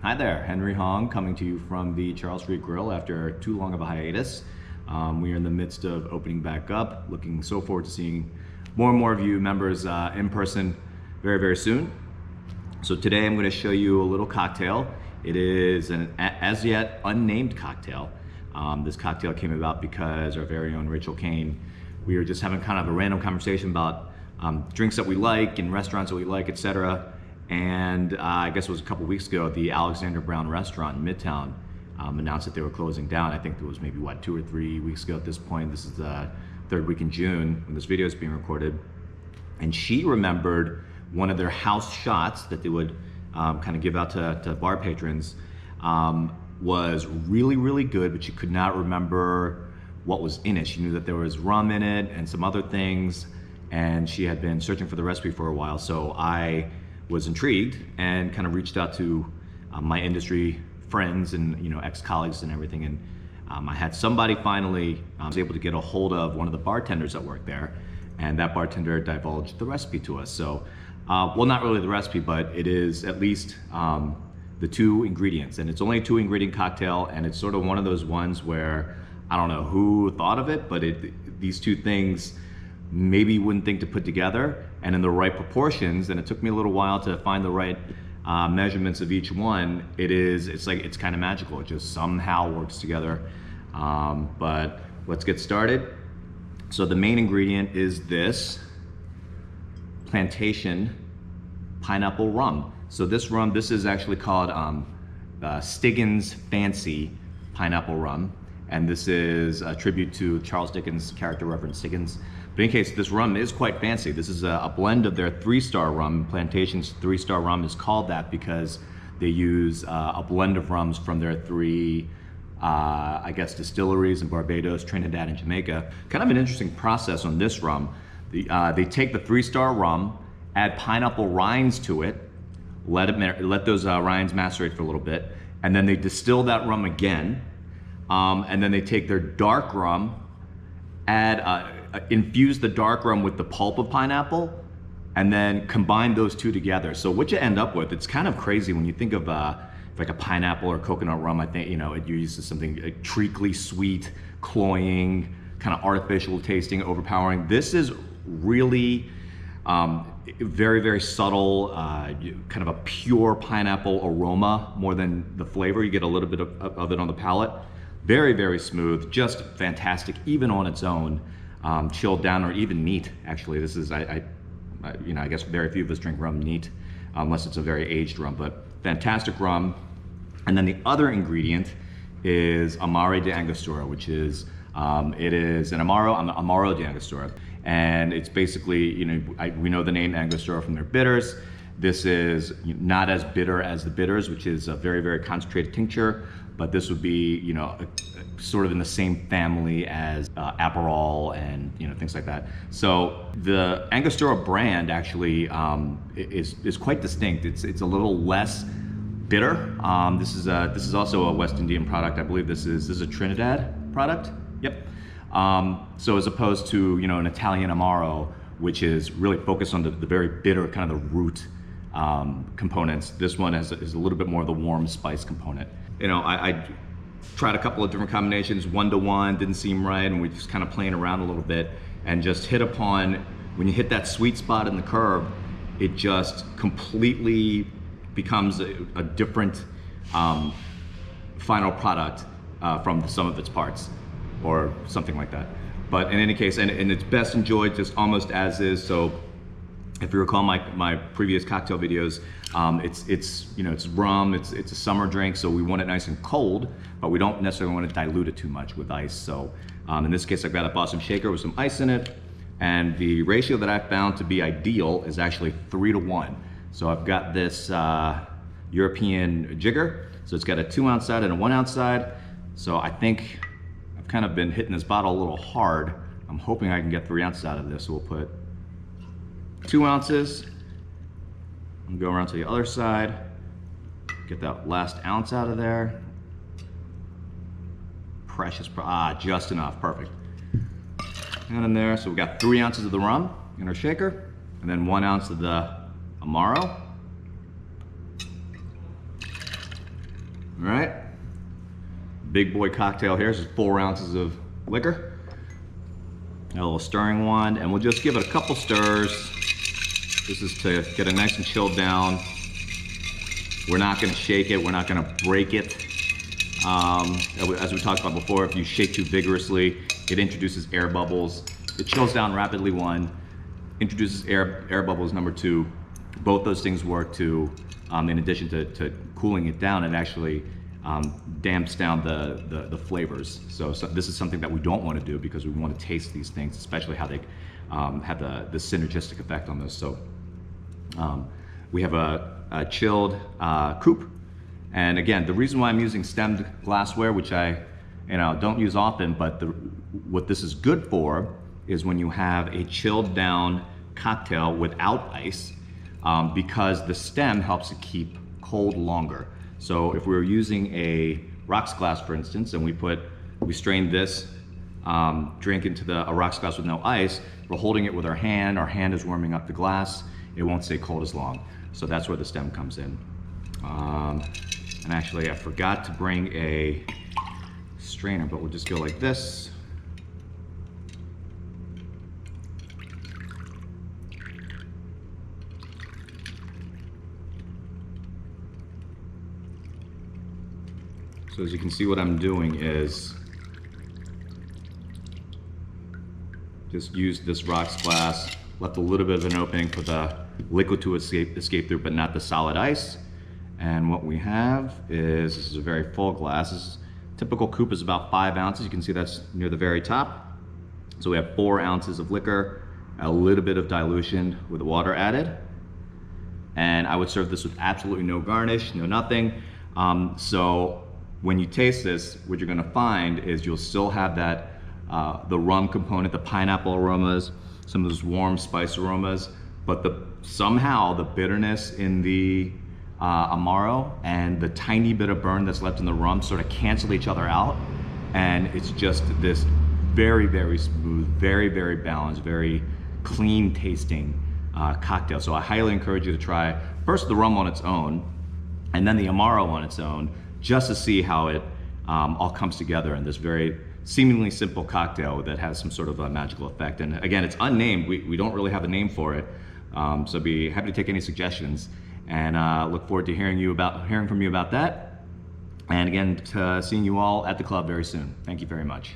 Hi there, Henry Hong coming to you from the Charles Street Grill after too long of a hiatus. We are in the midst of opening back up, looking so forward to seeing more and more of you members in person very, very soon. So today I'm going to show you a little cocktail. It is an as yet unnamed cocktail. This cocktail came about because our very own Rachel Kane, we were just having kind of a random conversation about drinks that we like and restaurants that we like, etc. And I guess it was a couple weeks ago, the Alexander Brown restaurant in Midtown announced that they were closing down. I think it was maybe, what, 2 or 3 weeks ago at this point. This is the third week in June when this video is being recorded. And she remembered one of their house shots that they would kind of give out to bar patrons was really, really good, but she could not remember what was in it. She knew that there was rum in it and some other things, and she had been searching for the recipe for a while. So I was intrigued and kind of reached out to my industry friends and ex-colleagues and everything, and I had somebody finally was able to get a hold of one of the bartenders that worked there, and that bartender divulged the recipe to us. So well, not really the recipe, but it is at least the 2 ingredients, and it's only a 2-ingredient cocktail, and it's sort of one of those ones where I don't know who thought of it, but these 2 things maybe you wouldn't think to put together and in the right proportions, and it took me a little while to find the right measurements of each one. It's kind of magical. It just somehow works together. But let's get started. So the main ingredient is this plantation pineapple rum. So this rum, this is actually called Stiggins Fancy Pineapple Rum, and this is a tribute to Charles Dickens' character Reverend Stiggins. But in any case, this rum is quite fancy. This is a blend of their 3-star rum. Plantation's 3-star rum is called that because they use a blend of rums from their 3 I guess distilleries in Barbados, Trinidad, and Jamaica. Kind of an interesting process on this rum. They take the 3-star rum, add pineapple rinds to it, let those rinds macerate for a little bit, and then they distill that rum again, and then they take their dark rum, infuse the dark rum with the pulp of pineapple, and then combine those 2 together. So what you end up with, it's kind of crazy when you think of like a pineapple or coconut rum. I think it uses something treacly sweet, cloying, kind of artificial tasting, overpowering. This is really very, very subtle, kind of a pure pineapple aroma more than the flavor. You get a little bit of it on the palate. Very, very smooth, just fantastic, even on its own, chilled down, or even neat. Actually, this is, I guess very few of us drink rum neat, unless it's a very aged rum, but fantastic rum. And then the other ingredient is Amaro de Angostura, which is, it is an Amaro de Angostura. And it's basically, we know the name Angostura from their bitters. This is not as bitter as the bitters, which is a very, very concentrated tincture, but this would be, sort of in the same family as Aperol and things like that. So the Angostura brand actually is quite distinct. It's a little less bitter. This is also a West Indian product. I believe this is a Trinidad product. Yep. So as opposed to an Italian Amaro, which is really focused on the very bitter kind of the root components, this one is a little bit more of the warm spice component. I tried a couple of different combinations, 1-to-1, didn't seem right, and we just kind of playing around a little bit, and just hit upon, when you hit that sweet spot in the curve, it just completely becomes a different final product from the sum of its parts, or something like that. But in any case, and it's best enjoyed just almost as is. So if you recall my previous cocktail videos, it's rum, it's a summer drink, so we want it nice and cold, but we don't necessarily want to dilute it too much with ice. So in this case, I've got a Boston shaker with some ice in it, and the ratio that I found to be ideal is actually 3-to-1. So I've got this European jigger, so it's got a 2-ounce side and a 1-ounce side. So I think I've kind of been hitting this bottle a little hard. I'm hoping I can get 3 ounces out of this. So we'll put 2 ounces and go around to the other side, get that last ounce out of there. Precious, just enough, perfect. And in there, so we've got 3 ounces of the rum in our shaker, and then 1 ounce of the Amaro. All right, big boy cocktail here. This is 4 ounces of liquor. A little stirring wand, and we'll just give it a couple stirs. This is to get it nice and chilled down. We're not gonna shake it, we're not gonna break it. As we talked about before, if you shake too vigorously, it introduces air bubbles. It chills down rapidly, 1, introduces air bubbles, number 2. Both those things work to, in addition to cooling it down, it actually damps down the flavors. So this is something that we don't want to do, because we want to taste these things, especially how they have the synergistic effect on those. So we have a chilled coupe. And again, the reason why I'm using stemmed glassware, which I don't use often, but what this is good for is when you have a chilled down cocktail without ice, because the stem helps it keep cold longer. So if we were using a rocks glass, for instance, and we strained this drink into a rocks glass with no ice, we're holding it with our hand is warming up the glass, it won't stay cold as long. So that's where the stem comes in. And actually, I forgot to bring a strainer, but we'll just go like this. So as you can see, what I'm doing is just use this rocks glass, left a little bit of an opening for the liquid to escape through, but not the solid ice. And what we have is, this is a very full glass. This typical coupe is about 5 ounces. You can see that's near the very top. So we have 4 ounces of liquor, a little bit of dilution with water added. And I would serve this with absolutely no garnish, no nothing. So when you taste this, what you're gonna find is you'll still have that, the rum component, the pineapple aromas, some of those warm spice aromas, but somehow the bitterness in the Amaro and the tiny bit of burn that's left in the rum sort of cancel each other out, and it's just this very, very smooth, very, very balanced, very clean tasting cocktail. So I highly encourage you to try first the rum on its own, and then the Amaro on its own, just to see how it all comes together in this very seemingly simple cocktail that has some sort of a magical effect. And again, it's unnamed. We don't really have a name for it, so be happy to take any suggestions. And look forward to hearing from you about that. And again, seeing you all at the club very soon. Thank you very much.